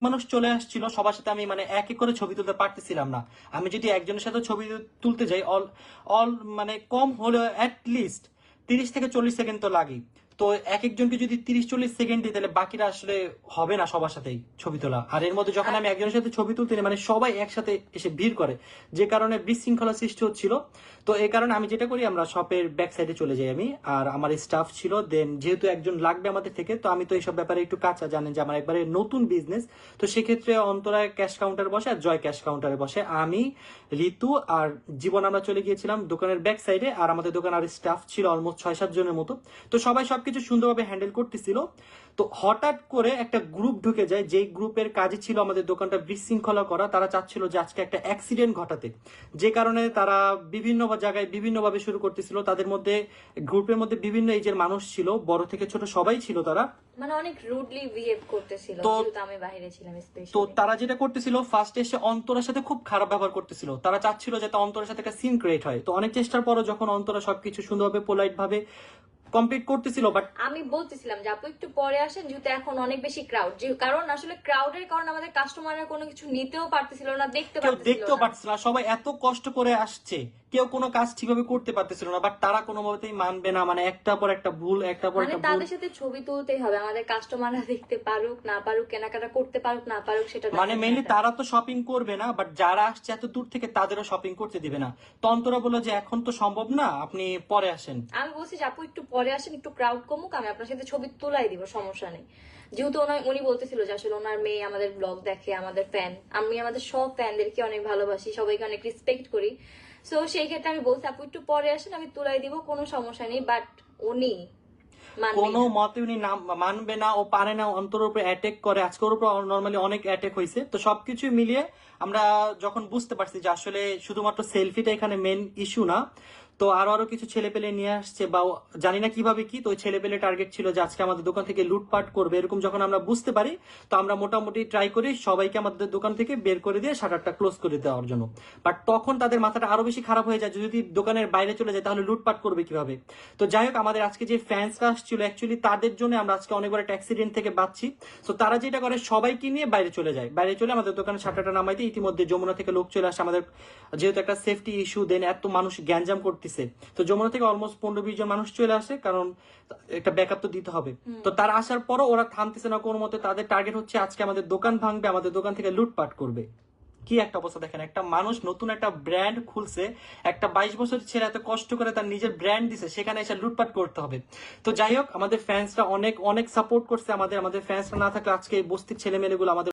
মানুষ চলে আসছিল, সবার সাথে আমি মানে এক এক করে ছবি তুলতে পারতেছিলাম না। আমি যদি একজনের সাথে ছবি তুলতে যাই অল অল মানে কম হলেও অ্যাট লিস্ট 30 থেকে 40 সেকেন্ড তো লাগে। তো এক একজনকে যদি 30-40 সেকেন্ড দিই, তাহলে বাকিরা আসলে হবে না সবার সাথেই ছবি তোলা। আর এর মধ্যে যখন আমি একজনের সাথে ছবি তুলতে নিই, মানে সবাই একসাথে এসে ভিড় করে, যে কারণে বিশৃঙ্খলা সৃষ্টি হচ্ছিল। তো এই কারণে আমি যেটা করি, আমরা শপের ব্যাক সাইডে চলে যাই আমি আর আমার স্টাফ ছিল। দেন যেহেতু একজন লাগবে আমাদের থেকে, তো আমি তো এইসব ব্যাপারে একটু কাঁচা, জানেন যে আমার একবারে নতুন বিজনেস। তো সেক্ষেত্রে অন্তরা ক্যাশ কাউন্টার বসে আর জয় ক্যাশ কাউন্টারে বসে, আমি, ঋতু আর জীবন আমরা চলে গিয়েছিলাম দোকানের ব্যাক সাইডে। আর আমাদের দোকান আর স্টাফ ছিল অলমোস্ট 6-7 জনের মতো। তো সবাই সবকিছু সুন্দরভাবে হ্যান্ডেল করতেছিল। তো হঠাৎ করে একটা গ্রুপ ঢুকে যায়, যেই গ্রুপের কাজই ছিল আমাদের দোকানটা বিশৃঙ্খলা করা। তারা চাচ্ছিল যে আজকে একটা অ্যাক্সিডেন্ট ঘটাতে, যে কারণে তারা বিভিন্ন জায়গায় বিভিন্নভাবে শুরু করতেছিল। তাদের মধ্যে, গ্রুপের মধ্যে বিভিন্ন এজের মানুষ ছিল, বড় থেকে ছোট সবাই ছিল। তারা মানে অনেক রুডলি বিহেভ করতেছিল, তো যেহেতু আমি বাইরে ছিলাম তো স্পেশালি। তারা যেটা করতেছিল, ফার্স্টে এসে অন্তরার সাথে খুব খারাপ ব্যবহার করতেছিল। তারা চাচ্ছিল যাতে অন্তরার সাথে একটা সিন ক্রিয়েট হয়। তো অনেক চেষ্টার পরও যখন অন্তরা সবকিছু সুন্দরভাবে পোলাইট ভাবে কমপ্লিট করতেছিল, বাট আমি বলতেছিলাম যে আপু একটু পরে আসেন, যেহেতু এখন অনেক বেশি ক্রাউড, যে কারণ আসলে ক্রাউডের কারণে আমাদের কাস্টমাররা কোনো কিছু নিতেও পারতেছিল না, দেখতে কেউ পারতেছিল দেখতেও না। পারতেছিল না, সবাই এত কষ্ট করে আসছে, কেউ কোনো কাজ ঠিকভাবে করতে পারতেছিল না। বাট তারা কোনোভাবেই মানবে না, মানে একটা পর একটা ভুল, একটা পর মানে একটা ভুল। তাদের সাথে ছবি তুলতেই হবে, আমাদের কাস্টমাররা দেখতে পারুক না পারুক, কেনাকাটা করতে পারুক না পারুক, সেটা মানে doesn't মেইনলি matter। তারা তো শপিং করবে না, বাট যারা আসছে এত দূর থেকে তাদেরও শপিং করতে দিবে না। তো অন্তরা বললো যে এখন তো সম্ভব না, আপনি পরে আসেন। আমি বলছি যে আপু একটু পরে আসেন, একটু ক্রাউড কমুক, আমি আপনার সাথে ছবি তুলাই দিব, সমস্যা নেই। যেহেতু উনি বলতেছিল যে আসলে ওনার মেয়ে আমাদের ব্লগ দেখে, আমাদের ফ্যান, আমি আমাদের সব ফ্যানদেরকে অনেক ভালোবাসি, সবাইকে অনেক রেসপেক্ট করি। সো সেই ক্ষেত্রে আমি বলছি আপু একটু পরে আসেন, আমি তুলাই দিব, কোনো সমস্যা নেই। বাট উনি মানবেই কোনো না। মতে উনি মানবে না, ও পারে না, অন্তরের উপরে অ্যাটাক করে। আজকে ওর উপর নর্মালি অনেক অ্যাটাক হয়েছে। তো সবকিছু মিলিয়ে আমরা যখন বুঝতে পারছি যে আসলে শুধুমাত্র সেলফিটা এখানে মেন ইস্যু না, তো আরো আরো কিছু ছেলে পেলে নিয়ে আসছে, বা জানি না কিভাবে কি। তো ওই ছেলে পেলে টার্গেট ছিল যে আজকে আমাদের দোকান থেকে লুটপাট করবে, এরকম যখন আমরা বুঝতে পারি, তো আমরা মোটামুটি ট্রাই করি সবাইকে আমাদের দোকান থেকে বের করে দিয়ে শাটারটা ক্লোজ করে দেওয়ার জন্য। বাট তখন তাদের মাথাটা আরো বেশি খারাপ হয়ে যায়, যদি দোকানের বাইরে চলে যায় তাহলে লুটপাট করবে কিভাবে। তো যাই হোক, আমাদের আজকে যে ফ্যান্সরা আসছিল, অ্যাকচুয়ালি তাদের জন্য আমরা আজকে অনেক বড় একটা অ্যাক্সিডেন্ট থেকে বাঁচছি। তো তারা যেটা করে, সবাইকে নিয়ে বাইরে চলে যায়, বাইরে চলে আমাদের দোকানে শাটারটা নামাই দিয়ে। ইতিমধ্যে যমুনা থেকে লোক চলে আসে আমাদের, যেহেতু একটা সেফটি ইস্যু, দেন এত মানুষ গ্যাঞ্জাম করতেছে। তো যমুনা থেকে অলমোস্ট 15-20 জন মানুষ চলে আসে, কারণ একটা ব্যাকআপ তো দিতে হবে। তো তারা আসার পরও ওরা থামতেছে না কোনো মতে। তাদের টার্গেট হচ্ছে আজকে আমাদের দোকান ভাঙবে, আমাদের দোকান থেকে লুটপাট করবে। কি একটা অবস্থা দেখেন, একটা মানুষ নতুন একটা ব্র্যান্ড খুলছে, একটা 22 বছরের ছেলে এত কষ্ট করে তার নিজের ব্র্যান্ড দিছে, সেখানে এসে লুটপাট করতে হবে। তো যাই হোক, আমাদের ফ্যান্সরা অনেক অনেক সাপোর্ট করছে আমাদের। আমাদের ফ্যান্সরা না থাকলে আজকে এই বস্তির ছেলে মেয়েগুলো আমাদের